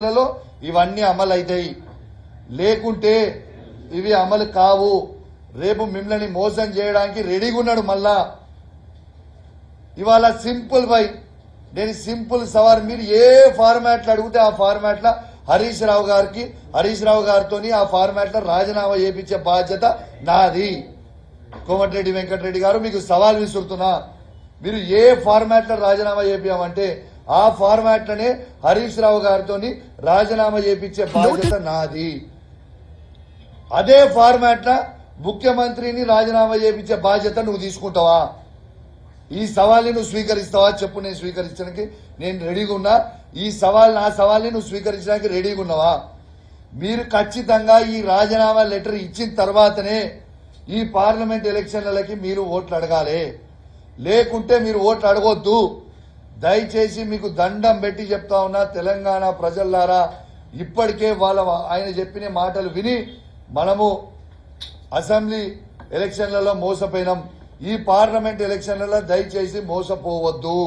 లలో ఇవన్నీ అమలు అవుతాయి. లేకుంటే ఇవి అమలు కావు. రేపు మిమ్మల్ని మోసం చేయడానికి రెడీగా ఉన్నాడు. మళ్ళా ఇవాళ సింపుల్ బై నేను సింపుల్ సవాల్, మీరు ఏ ఫార్మాట్లు అడిగితే ఆ ఫార్మాట్ల హరీష్ రావు గారితో ఆ ఫార్మాట్ల రాజీనామా చేయించే బాధ్యత నాది. కోమటిరెడ్డి వెంకటరెడ్డి గారు మీకు సవాల్ విసురుతున్నా, మీరు ఏ ఫార్మాట్ల రాజీనామా చేయించామంటే ఆ ఫార్మాట్లనే హరీష్ రావు గారితో రాజీనామా చేయించే బాధ్యత నాది. అదే ఫార్మాట్ల ముఖ్యమంత్రిని రాజీనామా చేయించే బాధ్యత నువ్వు తీసుకుంటావా? ఈ సవాల్ని నువ్వు స్వీకరిస్తావా చెప్పు. నేను స్వీకరించడానికి నేను రెడీగా ఉన్నా. నా సవాల్ని నువ్వు స్వీకరించడానికి రెడీగా ఉన్నావా? మీరు ఖచ్చితంగా ఈ రాజీనామా లెటర్ ఇచ్చిన తర్వాతనే ఈ పార్లమెంట్ ఎలక్షన్లకి మీరు ఓట్లు అడగాలి. లేకుంటే మీరు ఓట్లు అడగొద్దు. దయచేసి మీకు దండం పెట్టి చెప్తా ఉన్నా, తెలంగాణ ప్రజల్లారా, ఇప్పటికే ఆయన చెప్పిన మాటలు విని మనము అసెంబ్లీ ఎలక్షన్లలో మోసపోయినాం. ఈ పార్లమెంట్ ఎలక్షన్లలో దయచేసి మోసపోవద్దు.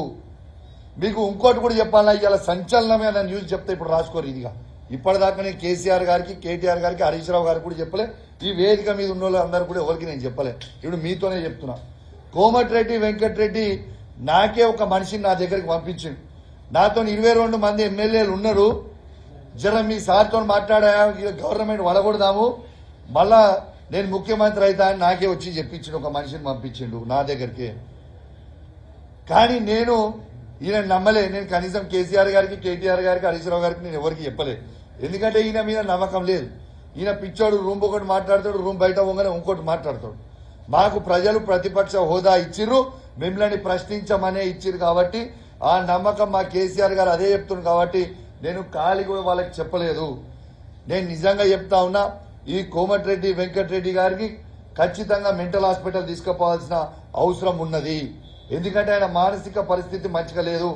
మీకు ఇంకోటి కూడా చెప్పాలా, ఇవాళ సంచలనమైన న్యూస్ చెప్తే ఇప్పుడు రాసుకోరు. ఇదిగా ఇప్పటిదాకా నేను కేసీఆర్ గారికి, కేటీఆర్ గారికి, హరీష్ రావు గారికి కూడా చెప్పలే. ఈ వేదిక మీద ఉన్న వాళ్ళందరూ కూడా ఎవరికి నేను చెప్పలే. ఇప్పుడు మీతోనే చెప్తున్నా. కోమటిరెడ్డి వెంకటరెడ్డి నాకే ఒక మనిషిని నా దగ్గరికి పంపించిండు. నాతో 22 మంది ఎమ్మెల్యేలు ఉన్నారు. జర మీ సార్తో మాట్లాడా, గవర్నమెంట్ వడగొడదాము, మళ్ళా నేను ముఖ్యమంత్రి అవుతా అని నాకే వచ్చి చెప్పించిండు. ఒక మనిషిని పంపించిండు నా దగ్గరికి. కానీ నేను ఈయన నమ్మలే. నేను కనీసం కేసీఆర్ గారికి, కేటీఆర్ గారికి, హరీష్ రావు గారికి నేను ఎవరికి చెప్పలే. ఎందుకంటే ఈయన మీద నమ్మకం లేదు. ఈయన పిచ్చోడు, రూమ్ ఒకటి మాట్లాడతాడు, రూమ్ బయట పోగానే ఇంకోటి మాట్లాడతాడు. మాకు ప్రజలు ప్రతిపక్ష హోదా ఇచ్చిర్రు, మిమ్మల్ని ప్రశ్నించమనే ఇచ్చిర్రు. కాబట్టి ఆ నమ్మకం మా కేసీఆర్ గారు అదే చెప్తున్నారు. కాబట్టి నేను ఖాళీ కూడా వాళ్ళకి చెప్పలేదు. నేను నిజంగా చెప్తా ఉన్నా, ఈ కోమటిరెడ్డి వెంకటరెడ్డి గారికి ఖచ్చితంగా మెంటల్ హాస్పిటల్ తీసుకుపోవాల్సిన అవసరం ఉన్నది. ఎందుకంటే ఆయన మానసిక పరిస్థితి మంచిగా లేదు.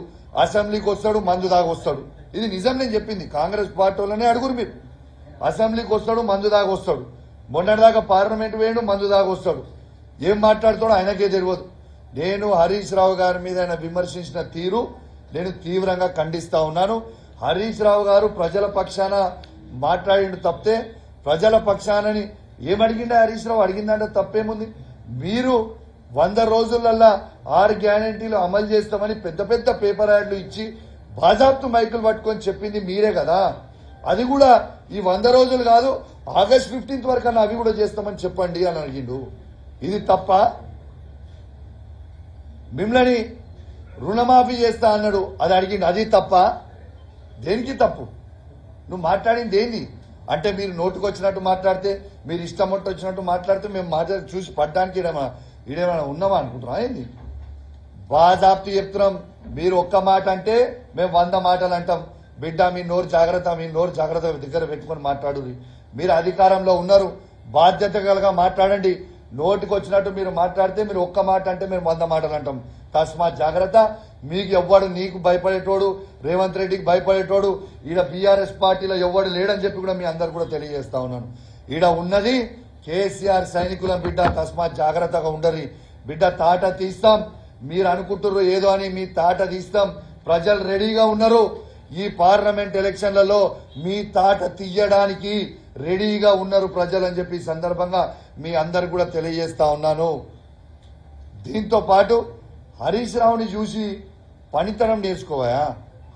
అసెంబ్లీకి వస్తాడు, మందు దాకా వస్తాడు. ఇది నిజం నేను చెప్పింది. కాంగ్రెస్ పార్టీ వాళ్ళనే అడుగురు మీరు. అసెంబ్లీకి వస్తాడు, మందు దాకా వస్తాడు. మొన్నటిదాకా పార్లమెంట్ వేయడు, మందు దాకా వస్తాడు. ఏం మాట్లాడుతాడో ఆయనకే తెలియదు. నేను హరీష్ రావు గారి మీద ఆయన విమర్శించిన తీరు నేను తీవ్రంగా ఖండిస్తా ఉన్నాను. హరీష్ రావు గారు ప్రజల పక్షాన మాట్లాడిండు తప్పితే, ప్రజల పక్షానని ఏమడిగిండే హరీష్ రావు? అడిగిందంటే తప్పేముంది? మీరు 100 రోజులల్లా 6 గ్యారంటీలు అమలు చేస్తామని పెద్ద పెద్ద పేపర్ యాడ్లు ఇచ్చి బాజాప్తు మైకులు పట్టుకొని చెప్పింది మీరే కదా. అది కూడా ఈ 100 రోజులు కాదు, ఆగస్ట్ 15 వరకు అన్న అవి కూడా చేస్తామని చెప్పండి అని అడిగిండు. ఇది తప్ప? మిమ్మల్ని రుణమాఫీ చేస్తా అన్నాడు, అది అడిగిండు. అది తప్ప? దేనికి తప్పు? నువ్వు మాట్లాడింది ఏంది అంటే, మీరు నోటుకు వచ్చినట్టు మాట్లాడితే, మీరు ఇష్టం వచ్చినట్టు మాట్లాడితే మేము చూసి పడ్డానికి ఈడేమైనా ఉన్నామా అనుకుంటున్నాం ఏంది? బాజాప్తు చెప్తున్నాం. మీరు ఒక్క మాట అంటే మేము 100 మాటలు అంటాం. బిడ్డ మీ నోరు జాగ్రత్త దగ్గర పెట్టుకొని మాట్లాడు. మీరు అధికారంలో ఉన్నారు, బాధ్యత కలగా మాట్లాడండి. నోటికి వచ్చినట్టు మీరు మాట్లాడితే, మీరు ఒక్క మాట అంటే మేము 100 మాటలు అంటాం. తస్మాత్ జాగ్రత్త. మీకు ఎవ్వడు, నీకు భయపడేటోడు, రేవంత్ రెడ్డికి భయపడేటోడు ఈడ బీఆర్ఎస్ పార్టీలో ఎవ్వడు లేడని చెప్పి కూడా మీ అందరు కూడా తెలియజేస్తా ఉన్నాను. ఈడ ఉన్నది కేసీఆర్ సైనికుల బిడ్డ. తస్మాత్ జాగ్రత్తగా ఉండరు బిడ్డ. తాట తీస్తాం. మీరు అనుకుంటున్నారు ఏదో అని, మీ తాట తీస్తాం. ప్రజలు రెడీగా ఉన్నారు. ఈ పార్లమెంట్ ఎలక్షన్లలో మీ తాట తీయడానికి రెడీగా ఉన్నారు ప్రజలు అని చెప్పి సందర్భంగా మీ అందరు కూడా తెలియజేస్తా ఉన్నాను. దీంతో పాటు హరీష్ రావుని చూసి పనితనం నేర్చుకోవా?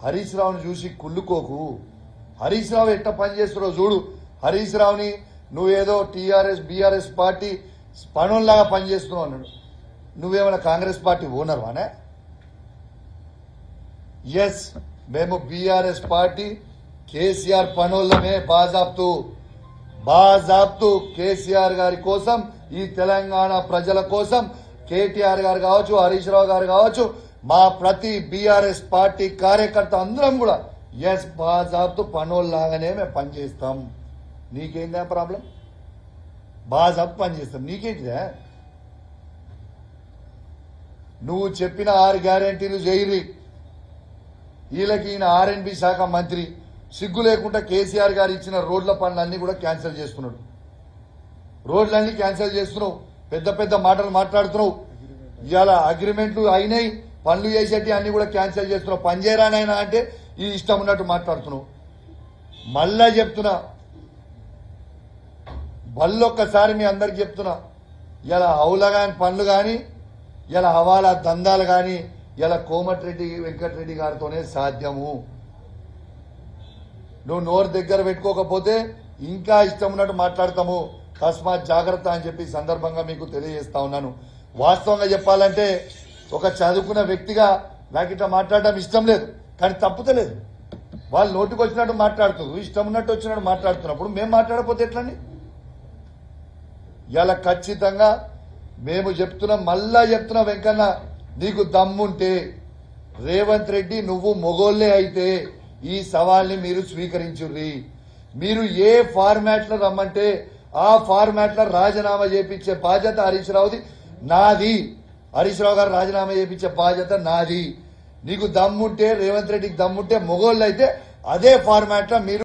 హరీష్ రావుని చూసి కుళ్ళుకోకు. హరీష్ రావు ఎట్లా పనిచేస్తున్నావు చూడు. హరీష్ రావుని నువ్వేదో టీఆర్ఎస్ బీఆర్ఎస్ పార్టీ పనుల్లాగా పనిచేస్తున్నావు అన్నాడు. నువ్వేమైనా కాంగ్రెస్ పార్టీ ఓనర్ వానే? ఎస్, మేము బీఆర్ఎస్ పార్టీ కేసీఆర్ పనులమే బాజాప్తు కేసీఆర్ గారి కోసం, ఈ తెలంగాణ ప్రజల కోసం కేటీఆర్ గారు కావచ్చు, హరీష్ రావు గారు కావచ్చు, మా ప్రతి బీఆర్ఎస్ పార్టీ కార్యకర్త అందరం కూడా ఎస్ బాజాప్తు పనుల్లాగానే మేము పనిచేస్తాం. నీకేందా ప్రాబ్లం? బాజాప్తు పనిచేస్తాం, నీకేంటిదా? నువ్వు చెప్పిన 6 గ్యారంటీలు చేయరి. వీళ్ళకి ఈయన ఆర్ఎండ్బి శాఖ మంత్రి, సిగ్గు లేకుండా కేసీఆర్ గారు ఇచ్చిన రోడ్ల పనులన్నీ కూడా క్యాన్సిల్ చేస్తున్నాడు. రోడ్లన్నీ క్యాన్సిల్ చేస్తున్నావు, పెద్ద పెద్ద మాటలు మాట్లాడుతున్నావు. ఇవాళ అగ్రిమెంట్లు అయినాయి, పనులు చేసేటి అన్ని కూడా క్యాన్సిల్ చేస్తున్నావు. పని చేయరానైనా అంటే ఈ ఇష్టం ఉన్నట్టు మాట్లాడుతున్నావు. మళ్ళా చెప్తున్నా, మళ్ళొక్కసారి మీ అందరికి చెప్తున్నా, ఇలా హౌల కాని పనులు కానీ, ఇలా హవాలా దందాలు కానీ ఇలా కోమటిరెడ్డి వెంకటరెడ్డి గారితోనే సాధ్యము. నువ్వు నోరు దగ్గర పెట్టుకోకపోతే ఇంకా ఇష్టం ఉన్నట్టు మాట్లాడతాము. తస్మాత్ జాగ్రత్త అని చెప్పి సందర్భంగా మీకు తెలియజేస్తా ఉన్నాను. వాస్తవంగా చెప్పాలంటే ఒక చదువుకున్న వ్యక్తిగా నాకు ఇట్లా మాట్లాడడం ఇష్టం లేదు, కానీ తప్పుతలేదు. వాళ్ళు నోటికి వచ్చినట్టు మాట్లాడుతున్నారు, ఇష్టం ఉన్నట్టు వచ్చినట్టు మాట్లాడుతున్నప్పుడు మేము మాట్లాడకపోతే ఎట్లండి? ఇలా ఖచ్చితంగా మేము చెప్తున్నాం, మళ్ళా చెప్తున్నా, వెంకన్న నీకు దమ్ముంటే రేవంత్ రెడ్డి నువ్వు మొగోళ్లే అయితే ఈ సవాల్ని మీరు స్వీకరించుర్రి. మీరు ఏ ఫార్మాట్ లో రమ్మంటే ఆ ఫార్మాట్ లో రాజీనామా చేపించే బాధ్యత హరీష్ రావుది, నాది. హరీష్ రావు గారు రాజీనామా చేపించే బాధ్యత నాది. నీకు దమ్ముంటే, రేవంత్ రెడ్డికి దమ్ముంటే, మొగోళ్ళు అయితే అదే ఫార్మాట్ లో మీరు